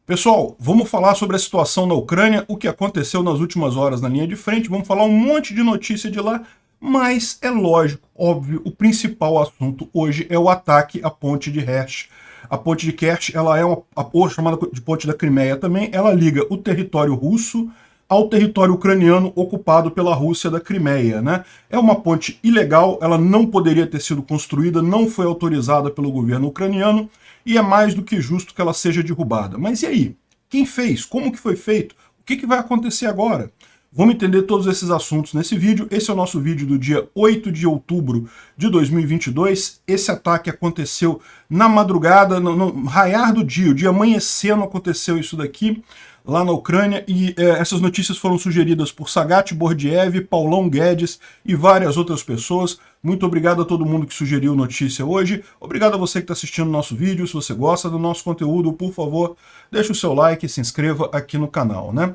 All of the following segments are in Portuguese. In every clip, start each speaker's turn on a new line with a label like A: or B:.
A: Pessoal, vamos falar sobre a situação na Ucrânia, o que aconteceu nas últimas horas na linha de frente, vamos falar um monte de notícia de lá, mas é lógico, óbvio, o principal assunto hoje é o ataque à ponte de Kerch. A ponte de Kerch, ela é ou chamada de ponte da Crimeia também, ela liga o território russo ao território ucraniano ocupado pela Rússia da Crimeia, né? É uma ponte ilegal, ela não poderia ter sido construída, não foi autorizada pelo governo ucraniano, e é mais do que justo que ela seja derrubada. Mas e aí? Quem fez? Como que foi feito? O que vai acontecer agora? Vamos entender todos esses assuntos nesse vídeo. Esse é o nosso vídeo do dia 8 de outubro de 2022. Esse ataque aconteceu na madrugada, no raiar do dia, o dia amanhecendo aconteceu isso daqui, lá na Ucrânia, e essas notícias foram sugeridas por Sagat Bordiev, Paulão Guedes e várias outras pessoas. Muito obrigado a todo mundo que sugeriu notícia hoje. Obrigado a você que está assistindo o nosso vídeo. Se você gosta do nosso conteúdo, por favor, deixe o seu like e se inscreva aqui no canal, né?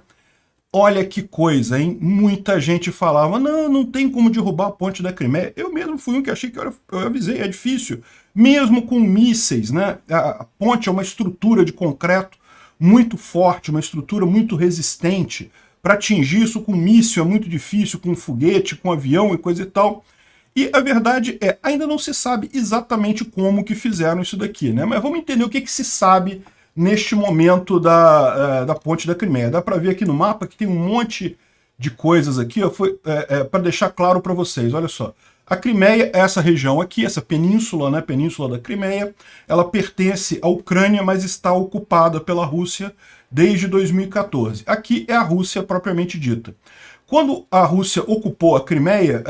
A: Olha que coisa, hein? Muita gente falava, não tem como derrubar a ponte da Crimeia. Eu mesmo fui um que achei que eu avisei, é difícil. Mesmo com mísseis, né? A ponte é uma estrutura de concreto muito forte, uma estrutura muito resistente. Para atingir isso com míssil é muito difícil, com foguete, com avião e coisa e tal. E a verdade é, ainda não se sabe exatamente como que fizeram isso daqui, né? Mas vamos entender o que se sabe neste momento da ponte da Crimeia. Dá para ver aqui no mapa que tem um monte de coisas aqui, para deixar claro para vocês, olha só. A Crimeia é essa região aqui, essa península, né, Península da Crimeia, ela pertence à Ucrânia, mas está ocupada pela Rússia desde 2014. Aqui é a Rússia propriamente dita. Quando a Rússia ocupou a Crimeia,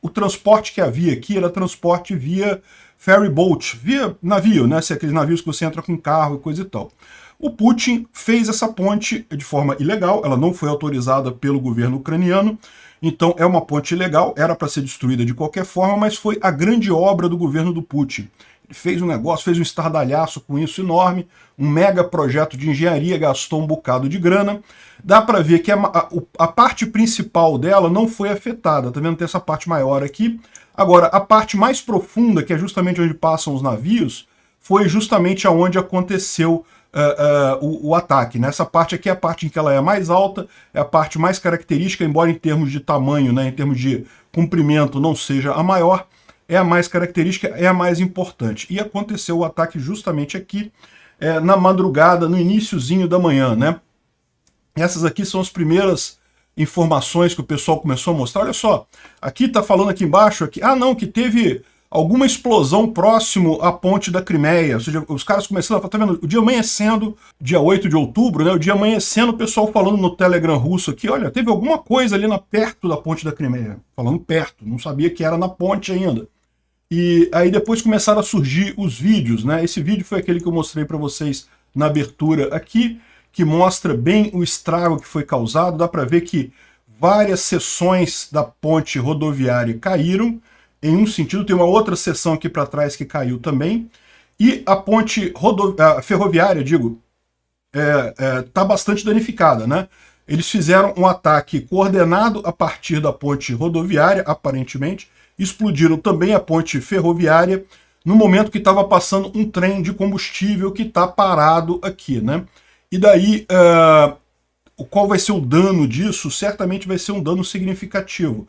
A: o transporte que havia aqui era transporte via ferry boat, via navio, né, aqueles navios que você entra com carro e coisa e tal. O Putin fez essa ponte de forma ilegal, ela não foi autorizada pelo governo ucraniano, então é uma ponte ilegal, era para ser destruída de qualquer forma, mas foi a grande obra do governo do Putin. Ele fez um negócio, fez um estardalhaço com isso enorme, um mega projeto de engenharia, gastou um bocado de grana. Dá para ver que a parte principal dela não foi afetada, tá vendo? Tem essa parte maior aqui. Agora, a parte mais profunda, que é justamente onde passam os navios, foi justamente aonde aconteceu o ataque, né? Essa parte aqui é a parte em que ela é mais alta, é a parte mais característica, embora em termos de tamanho, né, em termos de comprimento não seja a maior, é a mais característica, é a mais importante. E aconteceu o ataque justamente aqui, na madrugada, no iniciozinho da manhã, né? Essas aqui são as primeiras informações que o pessoal começou a mostrar. Olha só, aqui tá falando aqui embaixo, aqui, que teve alguma explosão próximo à ponte da Crimeia, ou seja, os caras começaram a falar, tá vendo, o dia amanhecendo, dia 8 de outubro, né, o dia amanhecendo, o pessoal falando no Telegram russo aqui, olha, teve alguma coisa ali perto da ponte da Crimeia, falando perto, não sabia que era na ponte ainda. E aí depois começaram a surgir os vídeos, né, esse vídeo foi aquele que eu mostrei para vocês na abertura aqui, que mostra bem o estrago que foi causado, dá para ver que várias seções da ponte rodoviária caíram, em um sentido, tem uma outra seção aqui para trás que caiu também, e a ponte ferroviária, está bastante danificada, né? Eles fizeram um ataque coordenado a partir da ponte rodoviária, aparentemente, explodiram também a ponte ferroviária, no momento que estava passando um trem de combustível que está parado aqui, né? E daí, qual vai ser o dano disso? Certamente vai ser um dano significativo.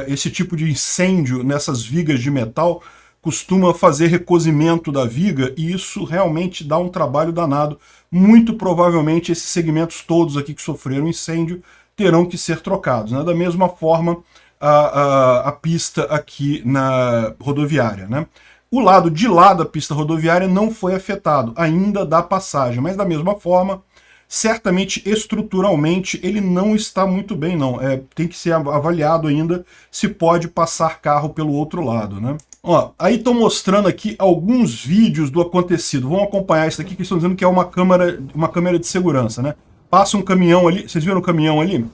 A: Esse tipo de incêndio nessas vigas de metal costuma fazer recozimento da viga e isso realmente dá um trabalho danado. Muito provavelmente esses segmentos todos aqui que sofreram incêndio terão que ser trocados, né? Da mesma forma a pista aqui na rodoviária, né? O lado de lá da pista rodoviária não foi afetado, ainda dá passagem, mas da mesma forma, certamente estruturalmente ele não está muito bem, não. Tem que ser avaliado ainda se pode passar carro pelo outro lado, né? Ó, aí estão mostrando aqui alguns vídeos do acontecido. Vamos acompanhar isso aqui que estão dizendo que é uma câmera de segurança, né? Passa um caminhão ali, vocês viram o caminhão ali?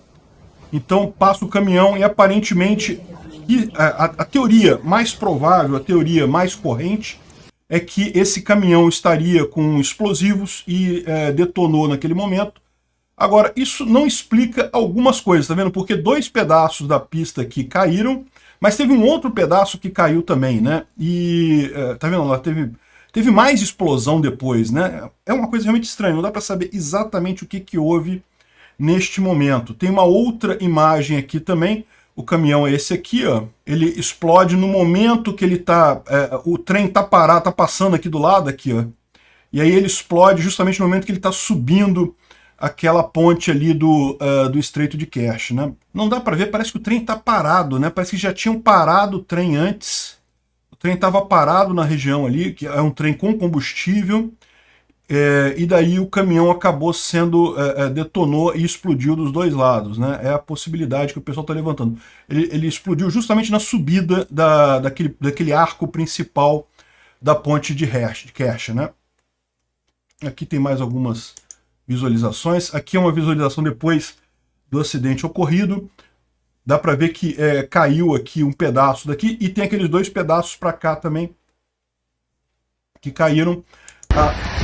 A: Então passa o caminhão e aparentemente a teoria mais provável, a teoria mais corrente é que esse caminhão estaria com explosivos e detonou naquele momento. Agora, isso não explica algumas coisas, tá vendo? Porque dois pedaços da pista aqui caíram, mas teve um outro pedaço que caiu também, né? E, tá vendo lá, teve teve mais explosão depois, né? É uma coisa realmente estranha, não dá para saber exatamente o que houve neste momento. Tem uma outra imagem aqui também, o caminhão é esse aqui, ó. Ele explode no momento que ele tá, o trem tá parado, tá passando aqui do lado, aqui, ó. E aí ele explode justamente no momento que ele tá subindo aquela ponte ali do Estreito de Kerch, né? Não dá para ver, parece que o trem tá parado, né? Parece que já tinham parado o trem antes. O trem estava parado na região ali, que é um trem com combustível, e daí o caminhão acabou sendo, detonou e explodiu dos dois lados, né? É a possibilidade que o pessoal está levantando. Ele explodiu justamente na subida daquele arco principal da ponte de Kerch, né? Aqui tem mais algumas visualizações. Aqui é uma visualização depois do acidente ocorrido. Dá para ver que caiu aqui um pedaço daqui e tem aqueles dois pedaços para cá também que caíram.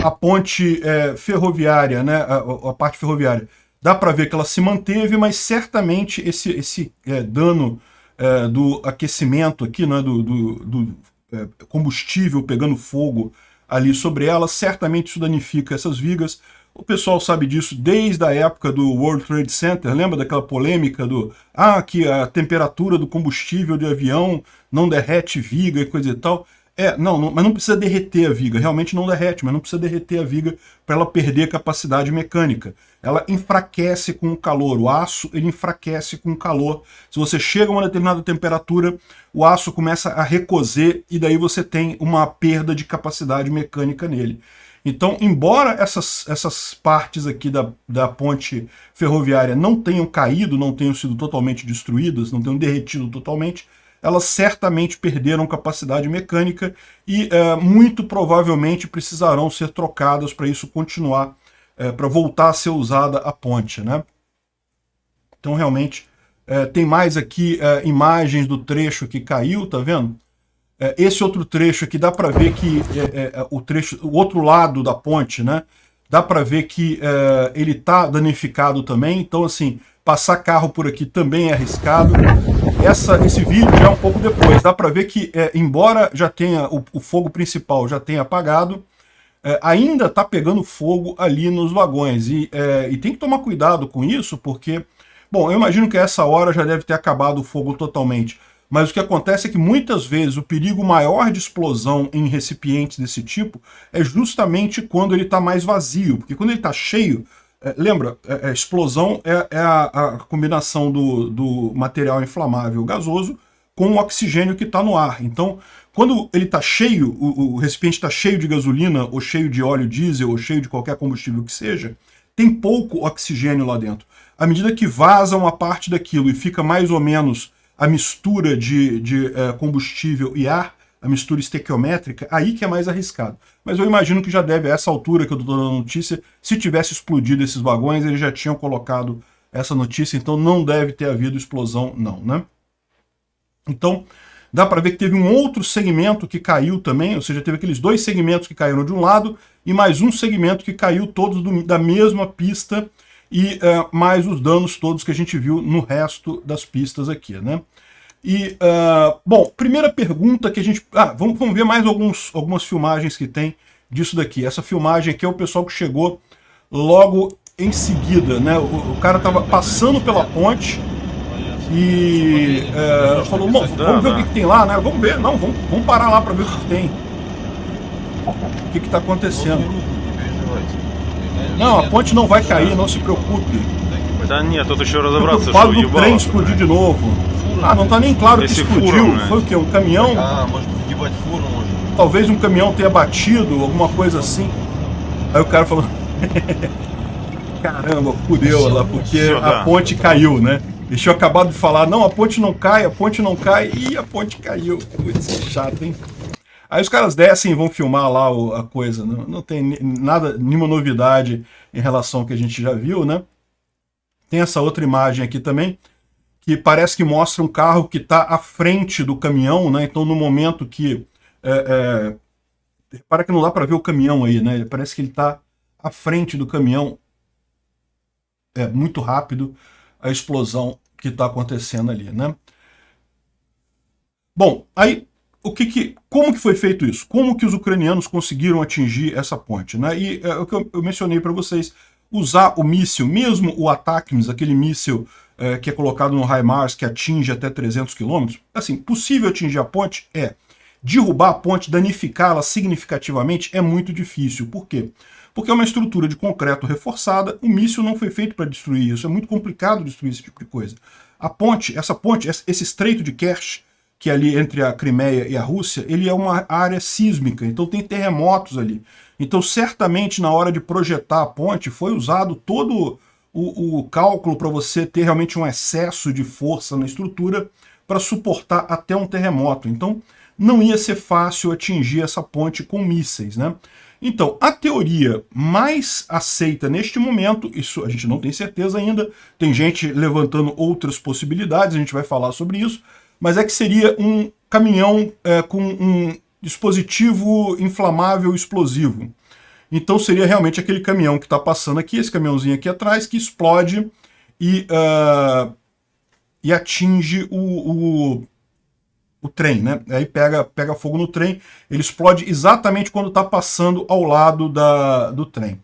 A: A ponte ferroviária, né, a parte ferroviária, dá para ver que ela se manteve, mas certamente esse dano do aquecimento aqui, né, do combustível pegando fogo ali sobre ela, certamente isso danifica essas vigas. O pessoal sabe disso desde a época do World Trade Center, lembra daquela polêmica que a temperatura do combustível de avião não derrete viga e coisa e tal. Mas não precisa derreter a viga, realmente não derrete, mas não precisa derreter a viga para ela perder capacidade mecânica. Ela enfraquece com o calor, o aço ele enfraquece com o calor. Se você chega a uma determinada temperatura, o aço começa a recozer e daí você tem uma perda de capacidade mecânica nele. Então, embora essas partes aqui da ponte ferroviária não tenham caído, não tenham sido totalmente destruídas, não tenham derretido totalmente, elas certamente perderam capacidade mecânica e muito provavelmente precisarão ser trocadas para isso continuar, para voltar a ser usada a ponte, né? Então realmente tem mais aqui imagens do trecho que caiu, tá vendo? Esse outro trecho aqui dá para ver que o outro lado da ponte, né? Dá para ver que ele está danificado também. Então assim, passar carro por aqui também é arriscado. Esse vídeo já é um pouco depois. Dá para ver que, embora já tenha o fogo principal já tenha apagado, ainda está pegando fogo ali nos vagões. E tem que tomar cuidado com isso, porque, bom, eu imagino que a essa hora já deve ter acabado o fogo totalmente. Mas o que acontece é que muitas vezes o perigo maior de explosão em recipientes desse tipo é justamente quando ele está mais vazio. Porque quando ele está cheio, lembra, a explosão é a combinação do material inflamável gasoso com o oxigênio que está no ar. Então, quando ele está cheio, o recipiente está cheio de gasolina, ou cheio de óleo diesel, ou cheio de qualquer combustível que seja, tem pouco oxigênio lá dentro. À medida que vaza uma parte daquilo e fica mais ou menos a mistura de combustível e ar, a mistura estequiométrica, aí que é mais arriscado. Mas eu imagino que já deve, a essa altura que eu estou dando a notícia, se tivesse explodido esses vagões, eles já tinham colocado essa notícia, então não deve ter havido explosão não, né? Então, dá para ver que teve um outro segmento que caiu também, ou seja, teve aqueles dois segmentos que caíram de um lado e mais um segmento que caiu todos da mesma pista e mais os danos todos que a gente viu no resto das pistas aqui, né? E, bom, primeira pergunta que a gente... vamos ver mais algumas filmagens que tem disso daqui. Essa filmagem aqui é o pessoal que chegou logo em seguida, né? O cara estava passando pela ponte e falou, bom, vamos ver o que tem lá, né? Vamos ver, não, vamos parar lá para ver o que tem. O que está acontecendo. Não, a ponte não vai cair, não se preocupe. Preocupado do trem explodir de novo. Não tá nem claro que explodiu. Foi o quê? Um caminhão? Talvez um caminhão tenha batido, alguma coisa assim. Aí o cara falou... Caramba, fudeu lá, porque a ponte caiu, né? Eles tinham acabado de falar, não, a ponte não cai, e a ponte caiu. Putz, que chato, hein? Aí os caras descem e vão filmar lá a coisa. Não tem nada, nenhuma novidade em relação ao que a gente já viu, né? Tem essa outra imagem aqui também, que parece que mostra um carro que está à frente do caminhão, né? Então, no momento que... Repara que não dá para ver o caminhão aí, né? Parece que ele está à frente do caminhão. É muito rápido a explosão que está acontecendo ali, né? Bom, aí como que foi feito isso? Como que os ucranianos conseguiram atingir essa ponte? Né? E o que eu mencionei para vocês, usar o míssil, mesmo o ATACMS, aquele míssil que é colocado no HIMARS, que atinge até 300 km, assim, possível atingir a ponte? É. Derrubar a ponte, danificá-la significativamente, é muito difícil. Por quê? Porque é uma estrutura de concreto reforçada, o míssil não foi feito para destruir isso, é muito complicado destruir esse tipo de coisa. A ponte, esse estreito de Kerch, que é ali entre a Crimeia e a Rússia, ele é uma área sísmica, então tem terremotos ali. Então, certamente, na hora de projetar a ponte, foi usado todo o cálculo para você ter realmente um excesso de força na estrutura para suportar até um terremoto. Então, não ia ser fácil atingir essa ponte com mísseis, né? Então, a teoria mais aceita neste momento, isso a gente não tem certeza ainda, tem gente levantando outras possibilidades, a gente vai falar sobre isso, mas é que seria um caminhão com um dispositivo inflamável explosivo. Então seria realmente aquele caminhão que está passando aqui, esse caminhãozinho aqui atrás, que explode e atinge o trem, né? Aí pega fogo no trem, ele explode exatamente quando está passando ao lado do trem.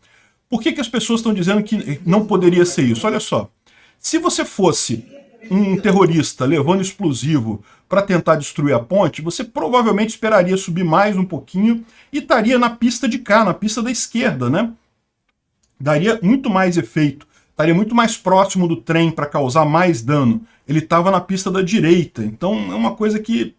A: Por que as pessoas estão dizendo que não poderia ser isso? Olha só, se você fosse um terrorista levando explosivo para tentar destruir a ponte, você provavelmente esperaria subir mais um pouquinho e estaria na pista de cá, na pista da esquerda, né? Daria muito mais efeito, estaria muito mais próximo do trem para causar mais dano. Ele estava na pista da direita, então é uma coisa que...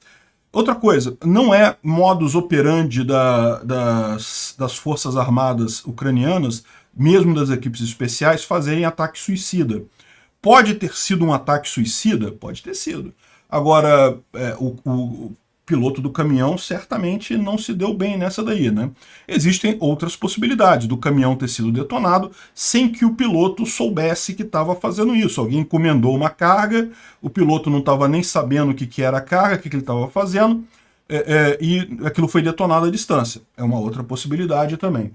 A: Outra coisa, não é modus operandi das Forças Armadas ucranianas, mesmo das equipes especiais, fazerem ataque suicida. Pode ter sido um ataque suicida? Pode ter sido. Agora, o piloto do caminhão certamente não se deu bem nessa daí, né? Existem outras possibilidades do caminhão ter sido detonado sem que o piloto soubesse que estava fazendo isso. Alguém encomendou uma carga, o piloto não estava nem sabendo o que era a carga, o que ele estava fazendo, e aquilo foi detonado à distância. É uma outra possibilidade também.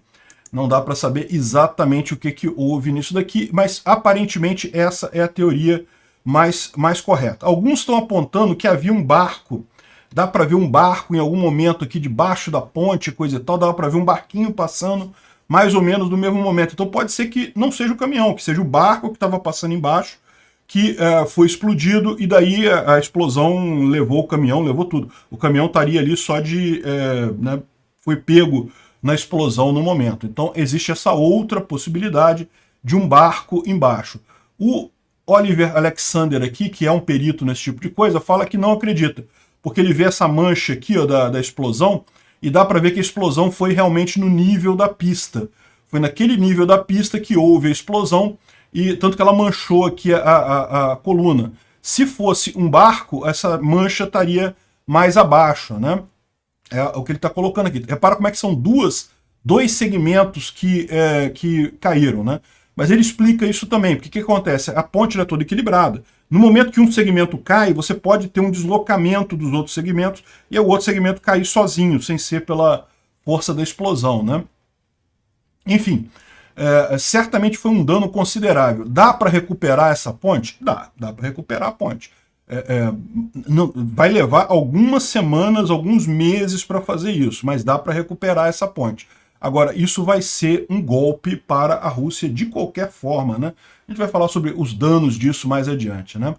A: Não dá para saber exatamente o que houve nisso daqui, mas aparentemente essa é a teoria mais correta. Alguns estão apontando que havia um barco, dá para ver um barco em algum momento aqui debaixo da ponte, coisa e tal, dá para ver um barquinho passando mais ou menos no mesmo momento. Então pode ser que não seja o caminhão, que seja o barco que estava passando embaixo, que foi explodido e daí a explosão levou o caminhão, levou tudo. O caminhão estaria ali só né, foi pego na explosão no momento. Então existe essa outra possibilidade de um barco embaixo. O Oliver Alexander aqui, que é um perito nesse tipo de coisa, fala que não acredita, porque ele vê essa mancha aqui ó, da explosão e dá para ver que a explosão foi realmente no nível da pista. Foi naquele nível da pista que houve a explosão, e tanto que ela manchou aqui a coluna. Se fosse um barco, essa mancha estaria mais abaixo, né? É o que ele está colocando aqui. Repara como é que são dois segmentos que caíram, né? Mas ele explica isso também, porque o que acontece? A ponte é toda equilibrada. No momento que um segmento cai, você pode ter um deslocamento dos outros segmentos e o outro segmento cair sozinho, sem ser pela força da explosão, né? Enfim, certamente foi um dano considerável. Dá para recuperar essa ponte? Dá para recuperar a ponte. Vai levar algumas semanas, alguns meses para fazer isso, mas dá para recuperar essa ponte. Agora, isso vai ser um golpe para a Rússia de qualquer forma, né? A gente vai falar sobre os danos disso mais adiante, né?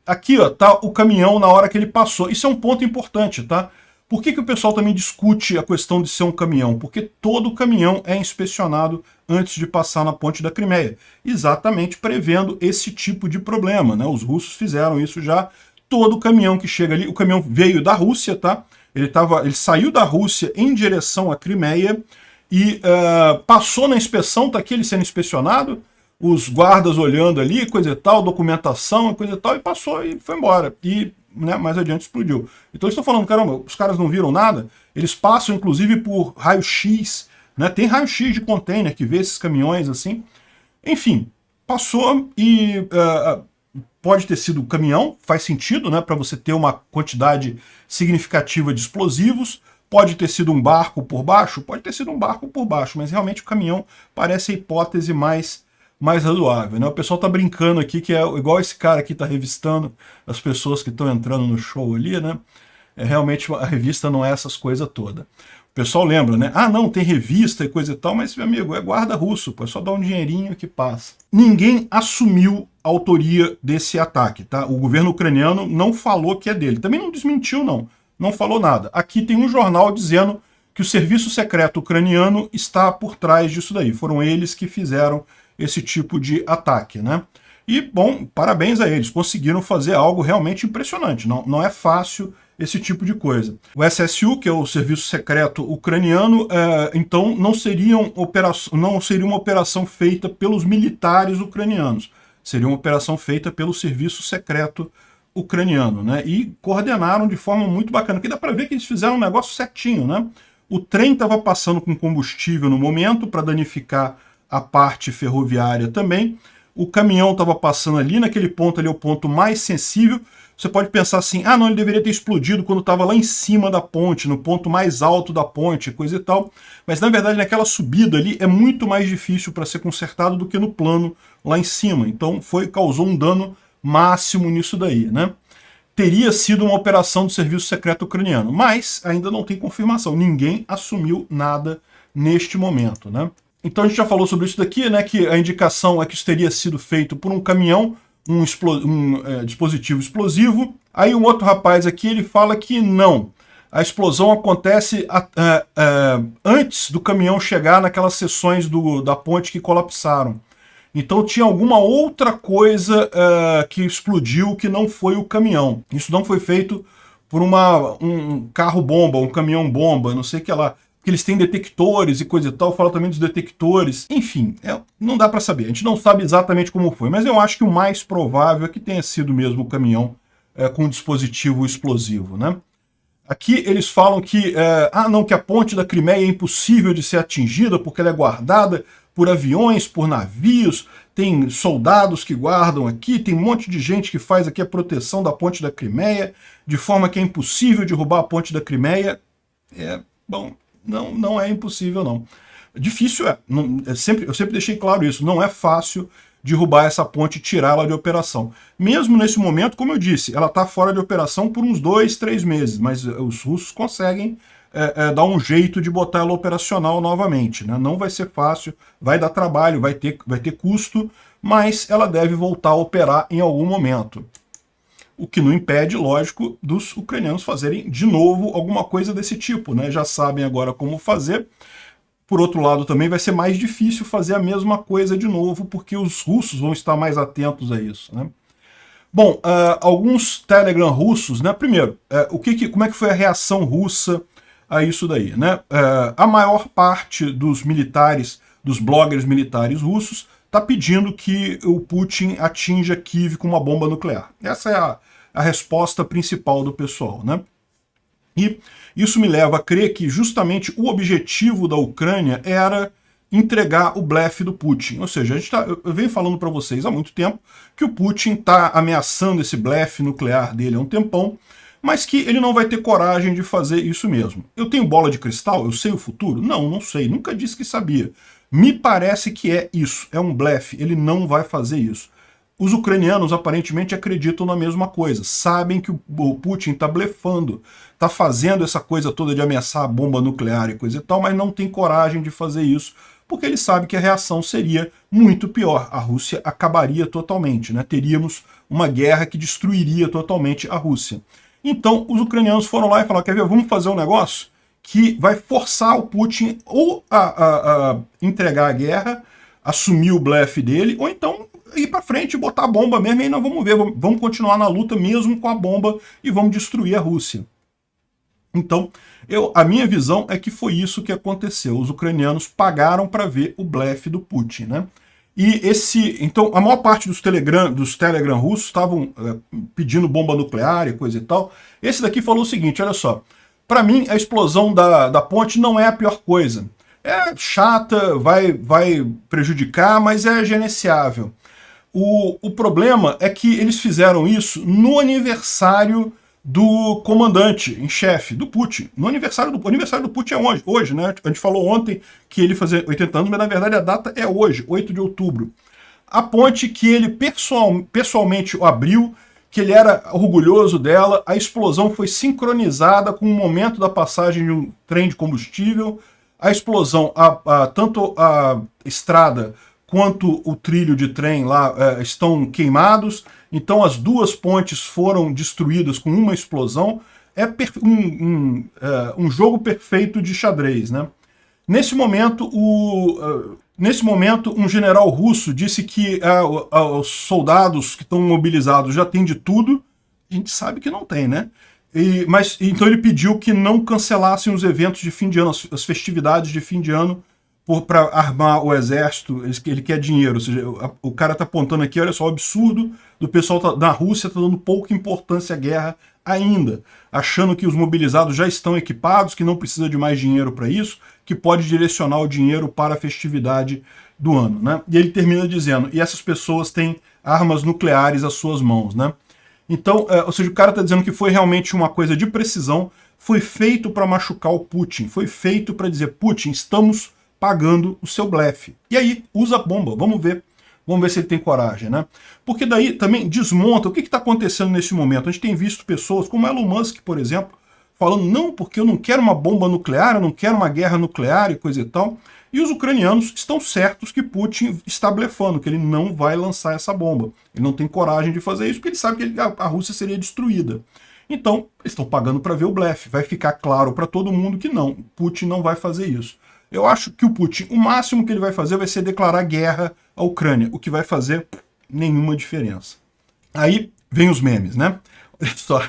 A: Aqui, ó, tá o caminhão na hora que ele passou. Isso é um ponto importante, tá? Por que o pessoal também discute a questão de ser um caminhão? Porque todo caminhão é inspecionado antes de passar na ponte da Crimeia, exatamente prevendo esse tipo de problema, né? Os russos fizeram isso já. Todo caminhão que chega ali, o caminhão veio da Rússia, tá? Ele saiu da Rússia em direção à Crimeia e passou na inspeção, tá aqui ele sendo inspecionado, os guardas olhando ali, coisa e tal, documentação, coisa e tal, e passou e foi embora. E né, mais adiante explodiu. Então eles estão falando, caramba, os caras não viram nada? Eles passam, inclusive, por raio-x, né? Tem raio-x de container que vê esses caminhões assim. Enfim, passou e pode ter sido caminhão, faz sentido, né, para você ter uma quantidade significativa de explosivos. Pode ter sido um barco por baixo? Pode ter sido um barco por baixo, mas realmente o caminhão parece a hipótese mais razoável, né? O pessoal tá brincando aqui que é igual esse cara aqui tá revistando as pessoas que estão entrando no show ali, né? realmente a revista não é essas coisas todas. O pessoal lembra, né? Ah, não, tem revista e coisa e tal, mas, meu amigo, é guarda russo, pô, é só dar um dinheirinho que passa. Ninguém assumiu a autoria desse ataque, tá? O governo ucraniano não falou que é dele. Também não desmentiu, não. Não falou nada. Aqui tem um jornal dizendo que o serviço secreto ucraniano está por trás disso daí. Foram eles que fizeram esse tipo de ataque, né? E, bom, parabéns a eles, conseguiram fazer algo realmente impressionante. Não é fácil esse tipo de coisa. O SSU, que é o Serviço Secreto Ucraniano, então não seria uma operação feita pelos militares ucranianos, seria uma operação feita pelo Serviço Secreto Ucraniano, né? E coordenaram de forma muito bacana, porque dá para ver que eles fizeram um negócio certinho, né? O trem estava passando com combustível no momento para danificar a parte ferroviária também. O caminhão estava passando ali, naquele ponto ali é o ponto mais sensível. Você pode pensar assim, ah não, ele deveria ter explodido quando estava lá em cima da ponte, no ponto mais alto da ponte, coisa e tal. Mas na verdade naquela subida ali é muito mais difícil para ser consertado do que no plano lá em cima. Então causou um dano máximo nisso daí, né? Teria sido uma operação do Serviço Secreto Ucraniano, mas ainda não tem confirmação. Ninguém assumiu nada neste momento, né? Então a gente já falou sobre isso daqui, né, que a indicação é que isso teria sido feito por um caminhão, um dispositivo explosivo. Aí um outro rapaz aqui, ele fala que não. A explosão acontece antes do caminhão chegar naquelas seções da ponte que colapsaram. Então tinha alguma outra coisa que explodiu que não foi o caminhão. Isso não foi feito por um carro-bomba, um caminhão-bomba, não sei o que lá. Porque eles têm detectores e coisa e tal, fala também dos detectores. Enfim, não dá para saber. A gente não sabe exatamente como foi, mas eu acho que o mais provável é que tenha sido mesmo o caminhão com um dispositivo explosivo, né? Aqui eles falam que, que a ponte da Crimeia é impossível de ser atingida porque ela é guardada por aviões, por navios, tem soldados que guardam aqui, tem um monte de gente que faz aqui a proteção da ponte da Crimeia, de forma que é impossível derrubar a ponte da Crimeia. Bom, não é impossível, não. Difícil eu sempre deixei claro isso, não é fácil derrubar essa ponte e tirá-la de operação. Mesmo nesse momento, como eu disse, ela está fora de operação por uns 2, 3 meses, mas os russos conseguem dar um jeito de botar ela operacional novamente, né? Não vai ser fácil, vai dar trabalho, vai ter custo, mas ela deve voltar a operar em algum momento. O que não impede, lógico, dos ucranianos fazerem de novo alguma coisa desse tipo, né? Já sabem agora como fazer. Por outro lado, também vai ser mais difícil fazer a mesma coisa de novo, porque os russos vão estar mais atentos a isso, né? Bom, alguns Telegram russos, né? Primeiro, como é que foi a reação russa a isso daí, né? A maior parte dos militares, dos bloggers militares russos, está pedindo que o Putin atinja Kiev com uma bomba nuclear. Essa é a resposta principal do pessoal, né? E isso me leva a crer que justamente o objetivo da Ucrânia era entregar o blefe do Putin. Ou seja, eu venho falando para vocês há muito tempo que o Putin está ameaçando esse blefe nuclear dele há um tempão, mas que ele não vai ter coragem de fazer isso mesmo. Eu tenho bola de cristal? Eu sei o futuro? Não sei. Nunca disse que sabia. Me parece que é isso. É um blefe. Ele não vai fazer isso. Os ucranianos aparentemente acreditam na mesma coisa, sabem que o Putin está blefando, está fazendo essa coisa toda de ameaçar a bomba nuclear e coisa e tal, mas não tem coragem de fazer isso, porque ele sabe que a reação seria muito pior. A Rússia acabaria totalmente, né? Teríamos uma guerra que destruiria totalmente a Rússia. Então os ucranianos foram lá e falaram, quer ver, vamos fazer um negócio que vai forçar o Putin ou a entregar a guerra, assumir o blefe dele, ou então ir para frente e botar a bomba mesmo, e aí nós vamos ver, vamos continuar na luta mesmo com a bomba e vamos destruir a Rússia. Então, a minha visão é que foi isso que aconteceu. Os ucranianos pagaram para ver o blefe do Putin, né? E então, a maior parte dos Telegram russos estavam pedindo bomba nuclear e coisa e tal. Esse daqui falou o seguinte, olha só, para mim a explosão da ponte não é a pior coisa. É chata, vai prejudicar, mas é gerenciável. O problema é que eles fizeram isso no aniversário do comandante em chefe, do Putin. O aniversário do Putin é hoje, né? A gente falou ontem que ele fazia 80 anos, mas na verdade a data é hoje, 8 de outubro. A ponte que ele pessoalmente abriu, que ele era orgulhoso dela. A explosão foi sincronizada com o momento da passagem de um trem de combustível. A explosão, tanto a estrada quanto o trilho de trem lá estão queimados, então as duas pontes foram destruídas com uma explosão. É um jogo perfeito de xadrez, né? Nesse momento, um general russo disse que os soldados que estão mobilizados já têm de tudo. A gente sabe que não tem, né? Então ele pediu que não cancelassem os eventos de fim de ano, as festividades de fim de ano, para armar o exército. Ele quer dinheiro. Ou seja, o cara está apontando aqui, olha só, o absurdo do pessoal na Rússia está dando pouca importância à guerra ainda, achando que os mobilizados já estão equipados, que não precisa de mais dinheiro para isso, que pode direcionar o dinheiro para a festividade do ano, né? E ele termina dizendo, e essas pessoas têm armas nucleares às suas mãos, né? Então, ou seja, o cara está dizendo que foi realmente uma coisa de precisão, foi feito para machucar o Putin, foi feito para dizer, Putin, estamos pagando o seu blefe. E aí, usa a bomba, vamos ver se ele tem coragem, né? Porque daí também desmonta o que está acontecendo nesse momento. A gente tem visto pessoas como Elon Musk, por exemplo, falando, não, porque eu não quero uma bomba nuclear, eu não quero uma guerra nuclear e coisa e tal. E os ucranianos estão certos que Putin está blefando, que ele não vai lançar essa bomba. Ele não tem coragem de fazer isso, porque ele sabe que a Rússia seria destruída. Então, eles estão pagando para ver o blefe. Vai ficar claro para todo mundo que não, Putin não vai fazer isso. Eu acho que o Putin, o máximo que ele vai fazer vai ser declarar guerra à Ucrânia, o que vai fazer nenhuma diferença. Aí vem os memes, né? Olha só.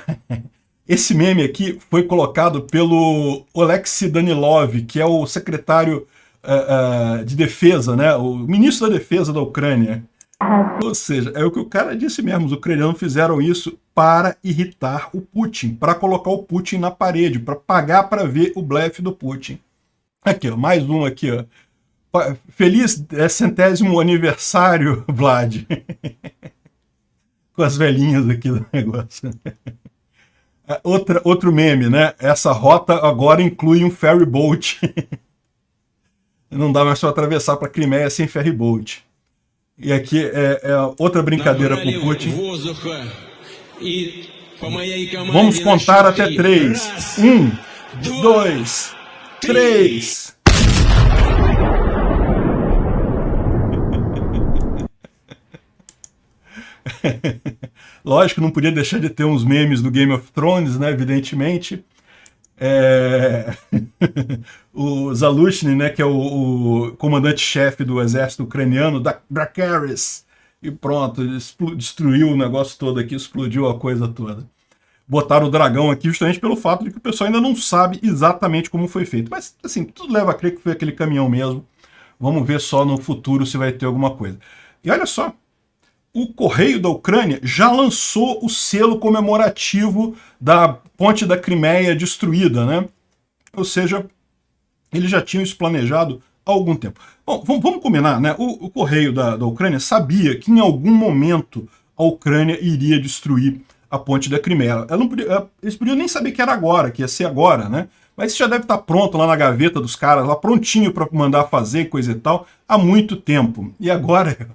A: Esse meme aqui foi colocado pelo Oleksiy Danilov, que é o secretário de defesa, né? O ministro da defesa da Ucrânia. Ou seja, é o que o cara disse mesmo, os ucranianos fizeram isso para irritar o Putin, para colocar o Putin na parede, para pagar para ver o blefe do Putin. Aqui, ó, mais um aqui, ó. Feliz 100º aniversário, Vlad. Com as velhinhas aqui do negócio. Outro meme, né? Essa rota agora inclui um ferry boat. Não dá mais para atravessar para a Crimeia sem ferry boat. E aqui é outra brincadeira com o Putin. Vamos contar até 3. 1, 2, 3. Lógico, não podia deixar de ter uns memes do Game of Thrones, né? Evidentemente. O Zaluzhny, né, que é o comandante-chefe do exército ucraniano, Dracarys, e pronto, destruiu o negócio todo aqui, explodiu a coisa toda. Botaram o dragão aqui justamente pelo fato de que o pessoal ainda não sabe exatamente como foi feito. Mas, assim, tudo leva a crer que foi aquele caminhão mesmo. Vamos ver só no futuro se vai ter alguma coisa. E olha só, o Correio da Ucrânia já lançou o selo comemorativo da ponte da Crimeia destruída, né? Ou seja, eles já tinham isso planejado há algum tempo. Bom, vamos combinar, né? O Correio da Ucrânia sabia que em algum momento a Ucrânia iria destruir a ponte da Crimeia. Eles podiam nem saber que era agora, que ia ser agora, né? Mas isso já deve estar pronto lá na gaveta dos caras, lá prontinho para mandar fazer, coisa e tal, há muito tempo. E agora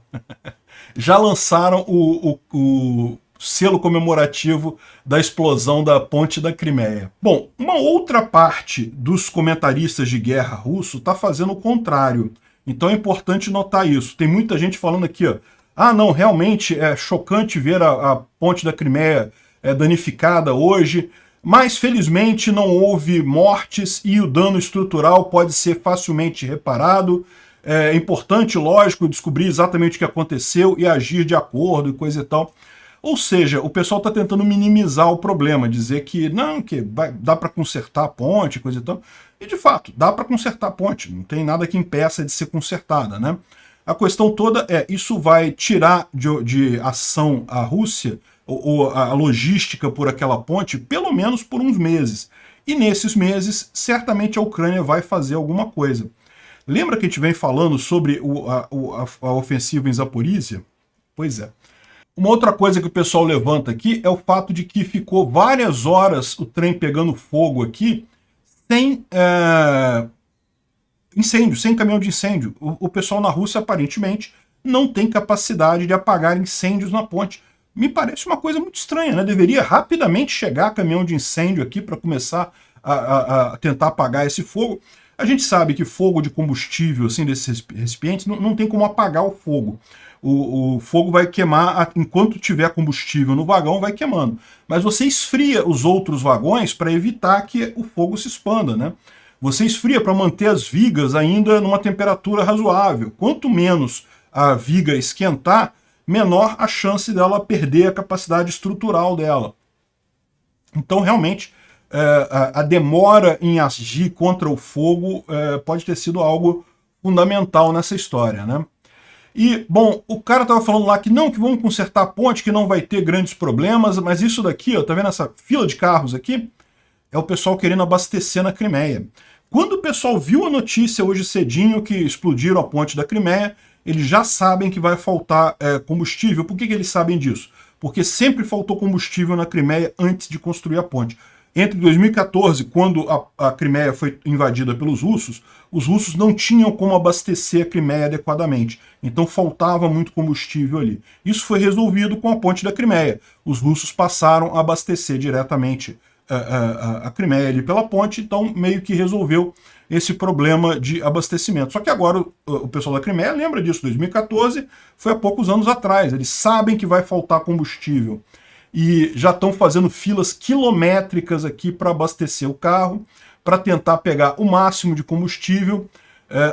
A: já lançaram o selo comemorativo da explosão da ponte da Crimeia. Bom, uma outra parte dos comentaristas de guerra russo está fazendo o contrário. Então é importante notar isso. Tem muita gente falando aqui, ó, ah, não, realmente é chocante ver a ponte da Crimeia danificada hoje, mas felizmente não houve mortes e o dano estrutural pode ser facilmente reparado. É importante, lógico, descobrir exatamente o que aconteceu e agir de acordo e coisa e tal. Ou seja, o pessoal está tentando minimizar o problema, dizer que não, dá para consertar a ponte, coisa e tal. E de fato, dá para consertar a ponte, não tem nada que impeça de ser consertada, né? A questão toda isso vai tirar de ação a Rússia, ou a logística por aquela ponte, pelo menos por uns meses. E nesses meses, certamente a Ucrânia vai fazer alguma coisa. Lembra que a gente vem falando sobre a ofensiva em Zaporizhia? Pois é. Uma outra coisa que o pessoal levanta aqui é o fato de que ficou várias horas o trem pegando fogo aqui sem incêndio, sem caminhão de incêndio. O pessoal na Rússia, aparentemente, não tem capacidade de apagar incêndios na ponte. Me parece uma coisa muito estranha, né? Deveria rapidamente chegar caminhão de incêndio aqui para começar a tentar apagar esse fogo. A gente sabe que fogo de combustível, assim, desses recipientes, não tem como apagar o fogo. O fogo vai queimar, enquanto tiver combustível no vagão, vai queimando. Mas você esfria os outros vagões para evitar que o fogo se expanda, né? Você esfria para manter as vigas ainda numa temperatura razoável. Quanto menos a viga esquentar, menor a chance dela perder a capacidade estrutural dela. Então, realmente, a demora em agir contra o fogo pode ter sido algo fundamental nessa história, né? E, bom, o cara estava falando lá que não, que vamos consertar a ponte, que não vai ter grandes problemas, mas isso daqui, ó, tá vendo essa fila de carros aqui? É o pessoal querendo abastecer na Crimeia. Quando o pessoal viu a notícia hoje cedinho que explodiram a ponte da Crimeia, eles já sabem que vai faltar combustível. Por que eles sabem disso? Porque sempre faltou combustível na Crimeia antes de construir a ponte. Entre 2014, quando a Crimeia foi invadida pelos russos, os russos não tinham como abastecer a Crimeia adequadamente. Então faltava muito combustível ali. Isso foi resolvido com a ponte da Crimeia. Os russos passaram a abastecer diretamente a Crimeia ali pela ponte, então meio que resolveu esse problema de abastecimento. Só que agora o pessoal da Crimeia lembra disso, 2014 foi há poucos anos atrás, eles sabem que vai faltar combustível e já estão fazendo filas quilométricas aqui para abastecer o carro, para tentar pegar o máximo de combustível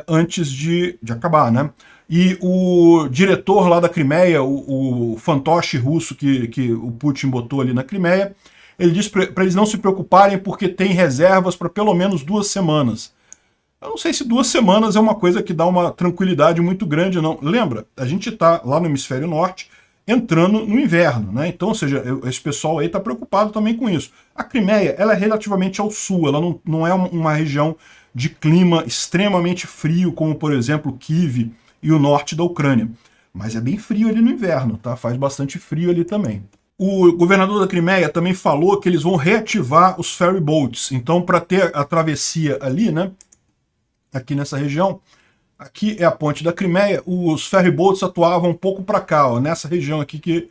A: antes de acabar, né? E o diretor lá da Crimeia, o fantoche russo que o Putin botou ali na Crimeia, ele disse para eles não se preocuparem porque tem reservas para pelo menos 2 semanas. Eu não sei se 2 semanas é uma coisa que dá uma tranquilidade muito grande, não. Lembra, a gente está lá no hemisfério norte entrando no inverno, né? Então, ou seja, esse pessoal aí está preocupado também com isso. A Crimeia, ela é relativamente ao sul, ela não é uma região de clima extremamente frio, como, por exemplo, Kiev e o norte da Ucrânia. Mas é bem frio ali no inverno, tá? Faz bastante frio ali também. O governador da Crimeia também falou que eles vão reativar os ferry boats. Então, para ter a travessia ali, né? Aqui nessa região, aqui é a ponte da Crimeia, os ferry boats atuavam um pouco para cá, ó, nessa região aqui que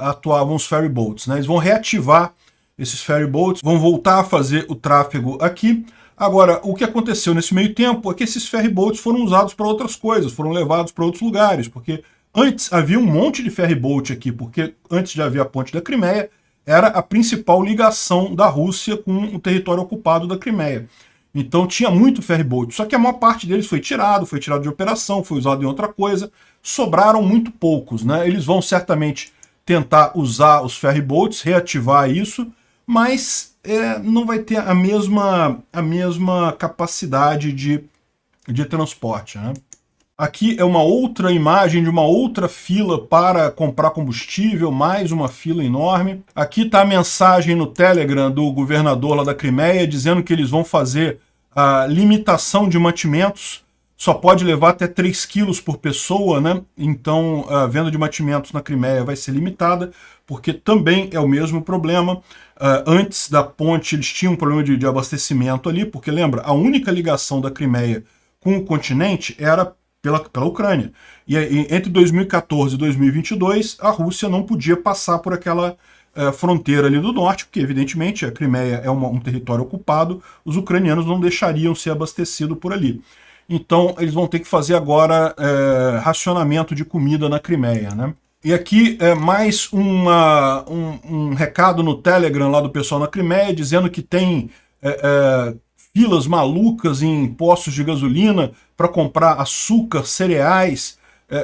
A: atuavam os ferry boats, né? Eles vão reativar esses ferry boats, vão voltar a fazer o tráfego aqui. Agora, o que aconteceu nesse meio tempo é que esses ferry boats foram usados para outras coisas, foram levados para outros lugares, porque antes havia um monte de ferry boat aqui, porque antes de haver a ponte da Crimeia, era a principal ligação da Rússia com o território ocupado da Crimeia. Então tinha muito ferryboat, só que a maior parte deles foi tirado de operação, foi usado em outra coisa, sobraram muito poucos, né? Eles vão certamente tentar usar os ferryboats, reativar isso, mas não vai ter a mesma capacidade de transporte, né? Aqui é uma outra imagem de uma outra fila para comprar combustível, mais uma fila enorme. Aqui está a mensagem no Telegram do governador lá da Crimeia, dizendo que eles vão fazer a limitação de mantimentos, só pode levar até 3 quilos por pessoa, né? Então a venda de mantimentos na Crimeia vai ser limitada, porque também é o mesmo problema. Antes da ponte eles tinham um problema de abastecimento ali, porque lembra, a única ligação da Crimeia com o continente era pela Ucrânia. E entre 2014 e 2022, a Rússia não podia passar por aquela fronteira ali do norte, porque evidentemente a Crimeia é um território ocupado, os ucranianos não deixariam ser abastecidos por ali. Então eles vão ter que fazer agora racionamento de comida na Crimeia, né? E aqui mais um recado no Telegram lá do pessoal na Crimeia, dizendo que tem filas malucas em postos de gasolina para comprar açúcar, cereais,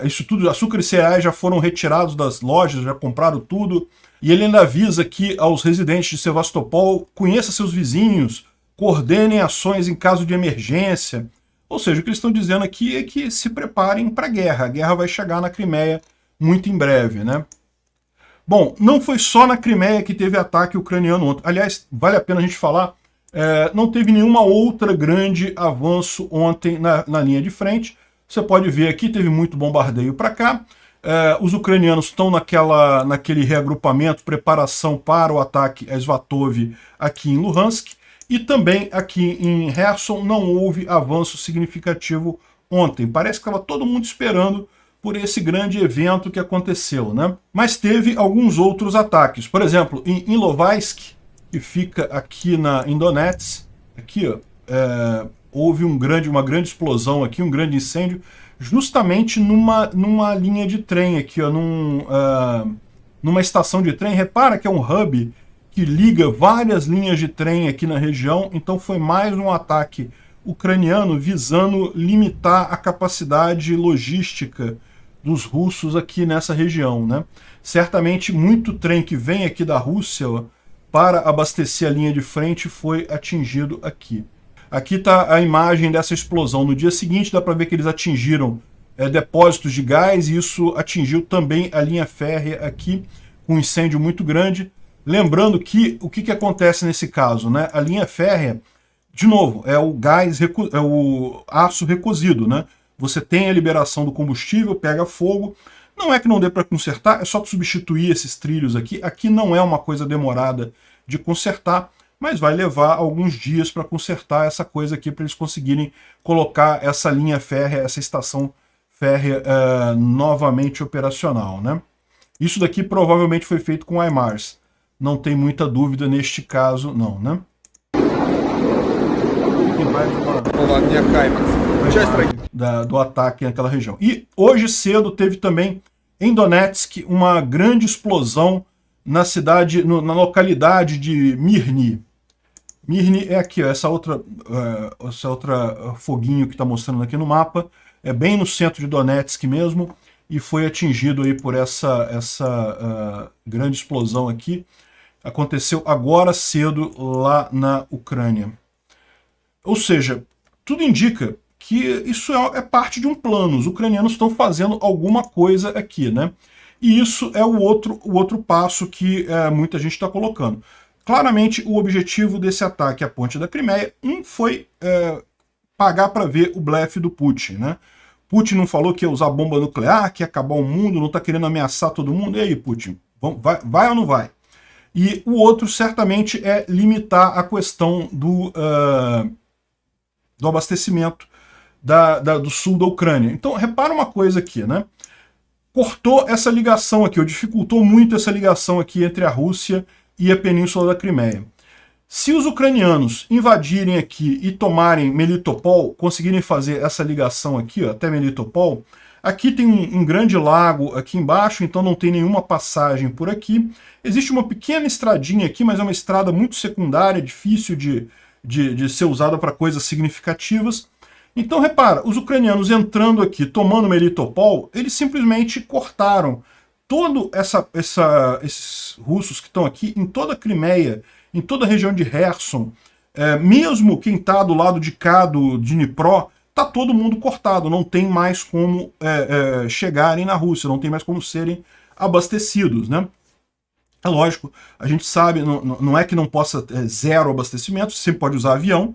A: isso tudo, açúcar e cereais já foram retirados das lojas, já compraram tudo. E ele ainda avisa que aos residentes de Sevastopol, conheça seus vizinhos, coordenem ações em caso de emergência. Ou seja, o que eles estão dizendo aqui é que se preparem para a guerra vai chegar na Crimeia muito em breve, né? Bom, não foi só na Crimeia que teve ataque ucraniano ontem. Aliás, vale a pena a gente falar, não teve nenhuma outra grande avanço ontem na linha de frente. Você pode ver aqui, teve muito bombardeio para cá. Os ucranianos estão naquele reagrupamento, preparação para o ataque a Svatov aqui em Luhansk. E também aqui em Kherson não houve avanço significativo ontem. Parece que estava todo mundo esperando por esse grande evento que aconteceu, né? Mas teve alguns outros ataques. Por exemplo, em Ilovaisk, que fica aqui em Donetsk, aqui, ó, houve uma grande explosão aqui, um grande incêndio, justamente numa linha de trem aqui, ó, numa estação de trem. Repara que é um hub que liga várias linhas de trem aqui na região, então foi mais um ataque ucraniano visando limitar a capacidade logística dos russos aqui nessa região, né? Certamente muito trem que vem aqui da Rússia, ó, para abastecer a linha de frente foi atingido aqui. Aqui está a imagem dessa explosão. No dia seguinte dá para ver que eles atingiram depósitos de gás e isso atingiu também a linha férrea aqui, com um incêndio muito grande. Lembrando que o que acontece nesse caso, né? A linha férrea, de novo, é o gás, é o aço recozido, né? Você tem a liberação do combustível, pega fogo. Não é que não dê para consertar, é só substituir esses trilhos aqui. Aqui não é uma coisa demorada de consertar, mas vai levar alguns dias para consertar essa coisa aqui, para eles conseguirem colocar essa linha férrea, essa estação férrea novamente operacional, né? Isso daqui provavelmente foi feito com HIMARS. Não tem muita dúvida neste caso, não, né? Do ataque naquela região. E hoje cedo teve também em Donetsk uma grande explosão na cidade, na localidade de Mirny. Mirny é aqui, ó, essa outra foguinho que está mostrando aqui no mapa, é bem no centro de Donetsk mesmo, e foi atingido aí por essa grande explosão aqui. Aconteceu agora cedo lá na Ucrânia. Ou seja, tudo indica que isso é parte de um plano. Os ucranianos estão fazendo alguma coisa aqui, né? E isso é o outro passo que muita gente está colocando. Claramente, o objetivo desse ataque à ponte da Crimeia, foi pagar para ver o blefe do Putin, né? Putin não falou que ia usar bomba nuclear, que ia acabar o mundo, não está querendo ameaçar todo mundo. E aí, Putin, vai ou não vai? E o outro, certamente, é limitar a questão do abastecimento do sul da Ucrânia. Então, repara uma coisa aqui, né? Cortou essa ligação aqui, ou dificultou muito essa ligação aqui entre a Rússia e a Península da Crimeia. Se os ucranianos invadirem aqui e tomarem Melitopol, conseguirem fazer essa ligação aqui, ó, até Melitopol, aqui tem um grande lago aqui embaixo, então não tem nenhuma passagem por aqui. Existe uma pequena estradinha aqui, mas é uma estrada muito secundária, difícil de ser usada para coisas significativas. Então, repara, os ucranianos entrando aqui, tomando Melitopol, eles simplesmente cortaram todo esses russos que estão aqui em toda a Crimeia, em toda a região de Kherson, mesmo quem está do lado de cá do Dnipro, está todo mundo cortado, não tem mais como chegarem na Rússia, não tem mais como serem abastecidos, né? É lógico, a gente sabe, não é que não possa ter zero abastecimento, você sempre pode usar avião,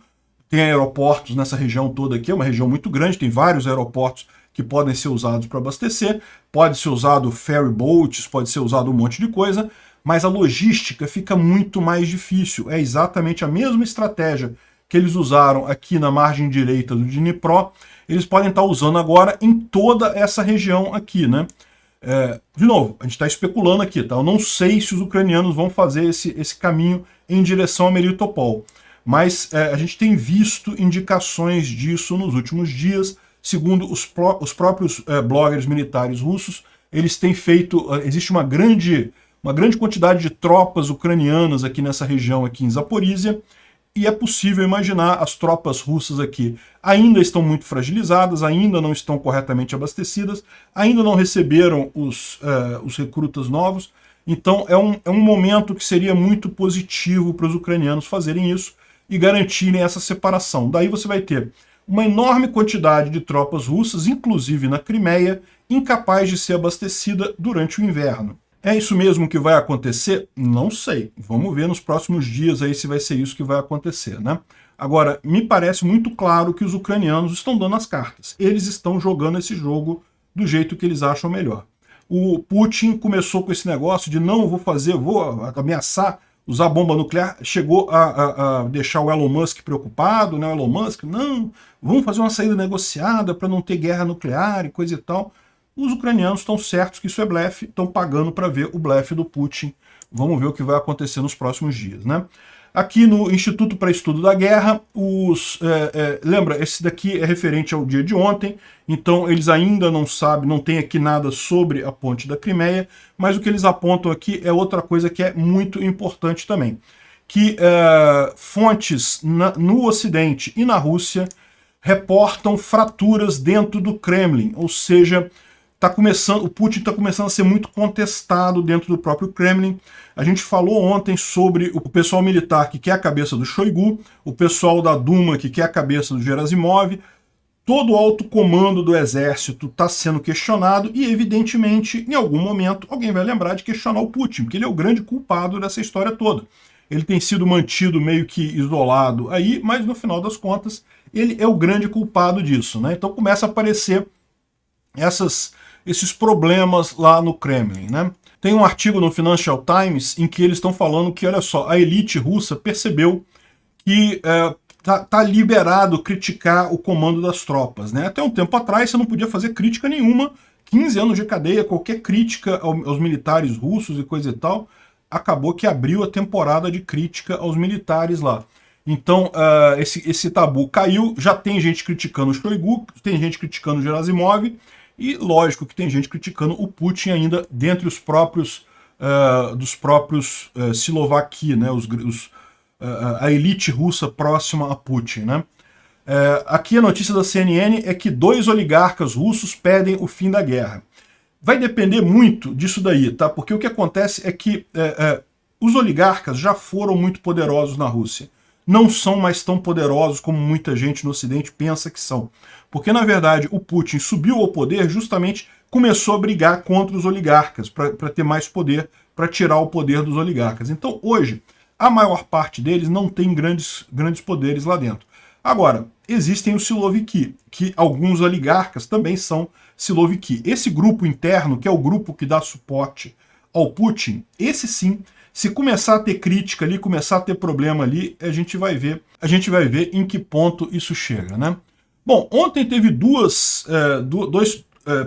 A: tem aeroportos nessa região toda aqui, é uma região muito grande, tem vários aeroportos que podem ser usados para abastecer, pode ser usado ferry boats, pode ser usado um monte de coisa, mas a logística fica muito mais difícil. É exatamente a mesma estratégia que eles usaram aqui na margem direita do Dnipro, eles podem estar usando agora em toda essa região aqui, né? De novo, a gente está especulando aqui, tá? Eu não sei se os ucranianos vão fazer esse caminho em direção a Melitopol, mas a gente tem visto indicações disso nos últimos dias. Segundo os próprios bloggers militares russos, eles têm feito, existe uma grande quantidade de tropas ucranianas aqui nessa região, aqui em Zaporizhia, e é possível imaginar as tropas russas aqui ainda estão muito fragilizadas, ainda não estão corretamente abastecidas, ainda não receberam os recrutas novos, então é um momento que seria muito positivo para os ucranianos fazerem isso e garantirem essa separação. Daí você vai ter uma enorme quantidade de tropas russas, inclusive na Crimeia, incapaz de ser abastecida durante o inverno. É isso mesmo que vai acontecer? Não sei. Vamos ver nos próximos dias aí se vai ser isso que vai acontecer, né? Agora, me parece muito claro que os ucranianos estão dando as cartas. Eles estão jogando esse jogo do jeito que eles acham melhor. O Putin começou com esse negócio de não, vou ameaçar usar bomba nuclear, chegou a deixar o Elon Musk preocupado, né? O Elon Musk, não, vamos fazer uma saída negociada para não ter guerra nuclear e coisa e tal. Os ucranianos estão certos que isso é blefe, estão pagando para ver o blefe do Putin. Vamos ver o que vai acontecer nos próximos dias, né? Aqui no Instituto para Estudo da Guerra, lembra, esse daqui é referente ao dia de ontem, então eles ainda não sabem, não tem aqui nada sobre a ponte da Crimeia, mas o que eles apontam aqui é outra coisa que é muito importante também, que fontes no Ocidente e na Rússia reportam fraturas dentro do Kremlin, ou seja, o Putin está começando a ser muito contestado dentro do próprio Kremlin. A gente falou ontem sobre o pessoal militar que quer a cabeça do Shoigu, o pessoal da Duma que quer a cabeça do Gerasimov. Todo o alto comando do exército está sendo questionado e, evidentemente, em algum momento, alguém vai lembrar de questionar o Putin, porque ele é o grande culpado dessa história toda. Ele tem sido mantido meio que isolado aí, mas no final das contas, ele é o grande culpado disso, né? Então começa a aparecer esses problemas lá no Kremlin, né? Tem um artigo no Financial Times em que eles estão falando que, olha só, a elite russa percebeu que tá liberado criticar o comando das tropas, né? Até um tempo atrás você não podia fazer crítica nenhuma, 15 anos de cadeia, qualquer crítica aos militares russos e coisa e tal, acabou que abriu a temporada de crítica aos militares lá. Então, esse tabu caiu, já tem gente criticando o Shoigu, tem gente criticando o Gerasimov, e lógico que tem gente criticando o Putin ainda dentre os próprios Silovaki, né, a elite russa próxima a Putin, né? Aqui a notícia da CNN é que 2 oligarcas russos pedem o fim da guerra. Vai depender muito disso daí, tá? Porque o que acontece é que os oligarcas já foram muito poderosos na Rússia. Não são mais tão poderosos como muita gente no Ocidente pensa que são. Porque, na verdade, o Putin subiu ao poder justamente começou a brigar contra os oligarcas, para ter mais poder, para tirar o poder dos oligarcas. Então, hoje, a maior parte deles não tem grandes poderes lá dentro. Agora, existem os Siloviki, que alguns oligarcas também são Siloviki. Esse grupo interno, que é o grupo que dá suporte ao Putin, esse sim, se começar a ter crítica ali, começar a ter problema ali, a gente vai ver em que ponto isso chega, né? Bom, ontem teve dois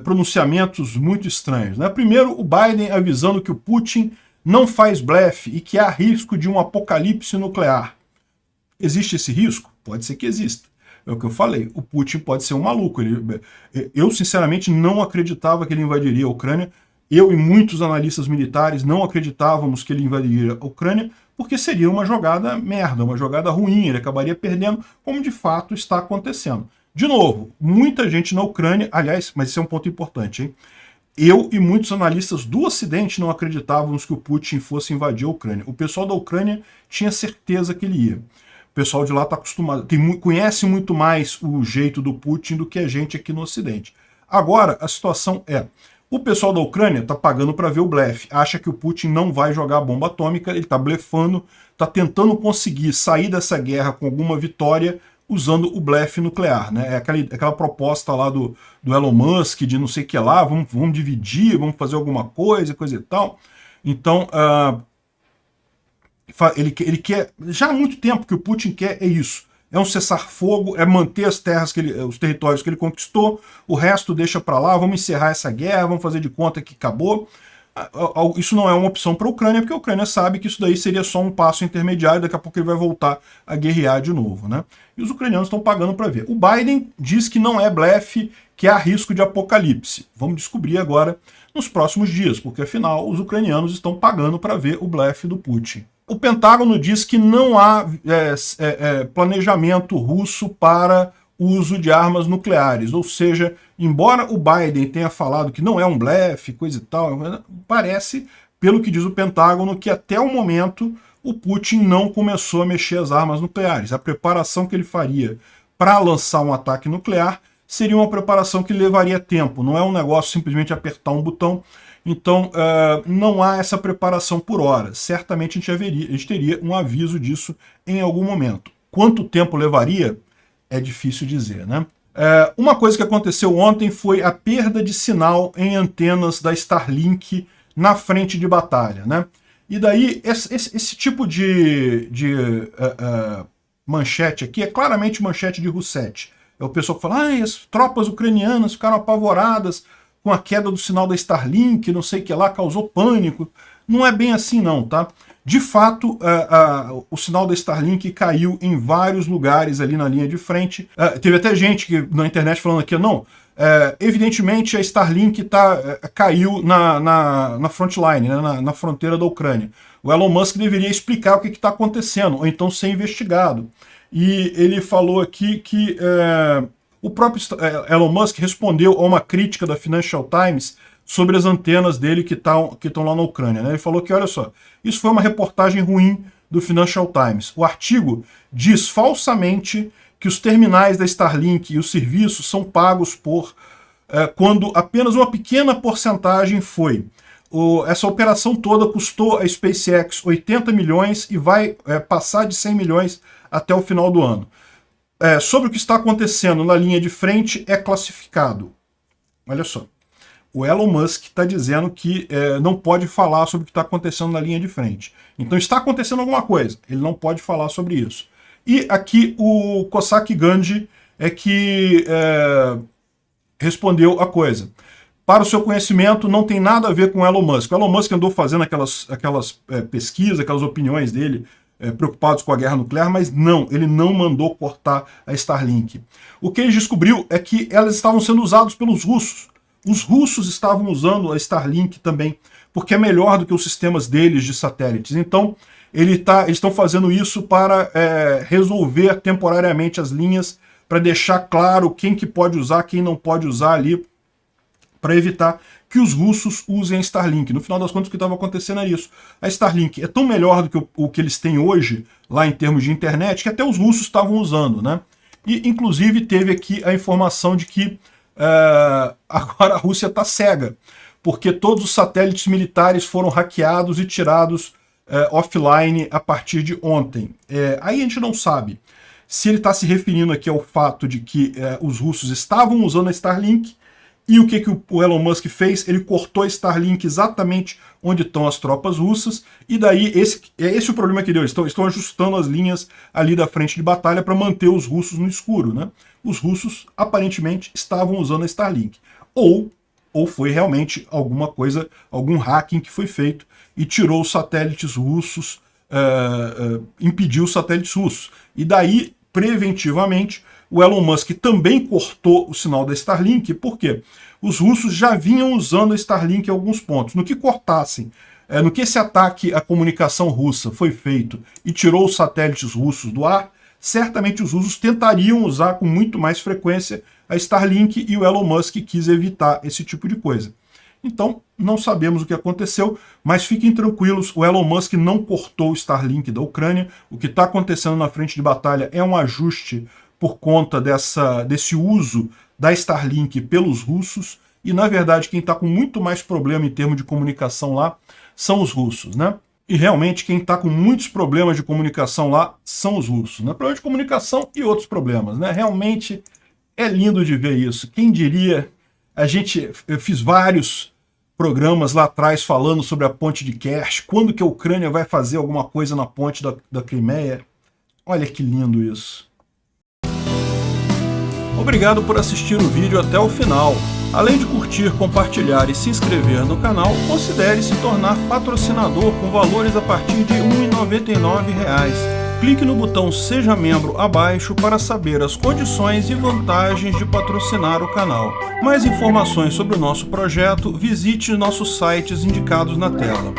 A: pronunciamentos muito estranhos, né? Primeiro, o Biden avisando que o Putin não faz blefe e que há risco de um apocalipse nuclear. Existe esse risco? Pode ser que exista. É o que eu falei, o Putin pode ser um maluco. Eu, sinceramente, não acreditava que ele invadiria a Ucrânia. Eu e muitos analistas militares não acreditávamos que ele invadiria a Ucrânia, porque seria uma jogada merda, uma jogada ruim, ele acabaria perdendo, como de fato está acontecendo. De novo, muita gente na Ucrânia, aliás, mas esse é um ponto importante, hein? Eu e muitos analistas do Ocidente não acreditávamos que o Putin fosse invadir a Ucrânia. O pessoal da Ucrânia tinha certeza que ele ia. O pessoal de lá está acostumado, conhece muito mais o jeito do Putin do que a gente aqui no Ocidente. Agora, a situação é, o pessoal da Ucrânia está pagando para ver o blefe, acha que o Putin não vai jogar a bomba atômica, ele está blefando, está tentando conseguir sair dessa guerra com alguma vitória usando o blefe nuclear, né? É aquela proposta lá do Elon Musk, de não sei o que lá, vamos dividir, vamos fazer alguma coisa e tal. Então, ele quer, já há muito tempo que o Putin quer é isso. É um cessar-fogo, é manter as terras os territórios que ele conquistou, o resto deixa para lá, vamos encerrar essa guerra, vamos fazer de conta que acabou. Isso não é uma opção para a Ucrânia, porque a Ucrânia sabe que isso daí seria só um passo intermediário, daqui a pouco ele vai voltar a guerrear de novo, né? E os ucranianos estão pagando para ver. O Biden diz que não é blefe, que há risco de apocalipse. Vamos descobrir agora nos próximos dias, porque afinal os ucranianos estão pagando para ver o blefe do Putin. O Pentágono diz que não há planejamento russo para uso de armas nucleares, ou seja, embora o Biden tenha falado que não é um blefe, coisa e tal, parece, pelo que diz o Pentágono, que até o momento o Putin não começou a mexer as armas nucleares. A preparação que ele faria para lançar um ataque nuclear seria uma preparação que levaria tempo, não é um negócio simplesmente apertar um botão. Então, não há essa preparação por hora. Certamente a gente teria um aviso disso em algum momento. Quanto tempo levaria? É difícil dizer, né? Uma coisa que aconteceu ontem foi a perda de sinal em antenas da Starlink na frente de batalha, né? E daí, esse tipo de manchete aqui é claramente manchete de Rousseff. É o pessoal que fala, as tropas ucranianas ficaram apavoradas com a queda do sinal da Starlink, não sei o que lá, causou pânico. Não é bem assim não, tá? De fato, o sinal da Starlink caiu em vários lugares ali na linha de frente. Teve até gente na internet falando aqui, não, evidentemente a Starlink caiu na frontline, né, na fronteira da Ucrânia. O Elon Musk deveria explicar o que está acontecendo, ou então ser investigado. E ele falou aqui que o próprio Elon Musk respondeu a uma crítica da Financial Times sobre as antenas dele que estão lá na Ucrânia, né? Ele falou que, olha só, isso foi uma reportagem ruim do Financial Times. O artigo diz falsamente que os terminais da Starlink e os serviços são pagos quando apenas uma pequena porcentagem foi. Essa operação toda custou a SpaceX 80 milhões e vai passar de 100 milhões até o final do ano. Sobre o que está acontecendo na linha de frente é classificado. Olha só. O Elon Musk está dizendo que não pode falar sobre o que está acontecendo na linha de frente. Então está acontecendo alguma coisa, ele não pode falar sobre isso. E aqui o Kosaki Gandhi é que respondeu a coisa. Para o seu conhecimento, não tem nada a ver com o Elon Musk. O Elon Musk andou fazendo aquelas pesquisas, aquelas opiniões dele, preocupados com a guerra nuclear, mas não, ele não mandou cortar a Starlink. O que ele descobriu é que elas estavam sendo usadas pelos russos. Os russos estavam usando a Starlink também, porque é melhor do que os sistemas deles de satélites. Então, eles estão fazendo isso para resolver temporariamente as linhas, para deixar claro quem que pode usar, quem não pode usar ali, para evitar que os russos usem a Starlink. No final das contas, o que estava acontecendo é isso. A Starlink é tão melhor do que o que eles têm hoje, lá em termos de internet, que até os russos estavam usando, né? E, inclusive, teve aqui a informação de que agora a Rússia está cega, porque todos os satélites militares foram hackeados e tirados offline a partir de ontem. Aí a gente não sabe se ele está se referindo aqui ao fato de que os russos estavam usando a Starlink, e o que o Elon Musk fez? Ele cortou a Starlink exatamente onde estão as tropas russas, e daí esse o problema que deu. Eles estão ajustando as linhas ali da frente de batalha para manter os russos no escuro, né? Os russos aparentemente estavam usando a Starlink. Ou foi realmente alguma coisa, algum hacking que foi feito e tirou os satélites russos, impediu os satélites russos. E daí, preventivamente, o Elon Musk também cortou o sinal da Starlink, porque os russos já vinham usando a Starlink em alguns pontos. No que cortassem, no que esse ataque à comunicação russa foi feito e tirou os satélites russos do ar, certamente os russos tentariam usar com muito mais frequência a Starlink, e o Elon Musk quis evitar esse tipo de coisa. Então, não sabemos o que aconteceu, mas fiquem tranquilos, o Elon Musk não cortou o Starlink da Ucrânia. O que está acontecendo na frente de batalha é um ajuste por conta desse uso da Starlink pelos russos, e na verdade quem está com muito mais problema em termos de comunicação lá são os russos, né? E realmente quem está com muitos problemas de comunicação lá são os russos, né? Problema de comunicação e outros problemas, né? Realmente é lindo de ver isso. Quem diria, eu fiz vários programas lá atrás falando sobre a ponte de Kerch, quando que a Ucrânia vai fazer alguma coisa na ponte da Crimeia. Olha que lindo isso. Obrigado por assistir o vídeo até o final. Além de curtir, compartilhar e se inscrever no canal, considere se tornar patrocinador com valores a partir de R$ 1,99. Clique no botão Seja Membro abaixo para saber as condições e vantagens de patrocinar o canal. Mais informações sobre o nosso projeto, visite nossos sites indicados na tela.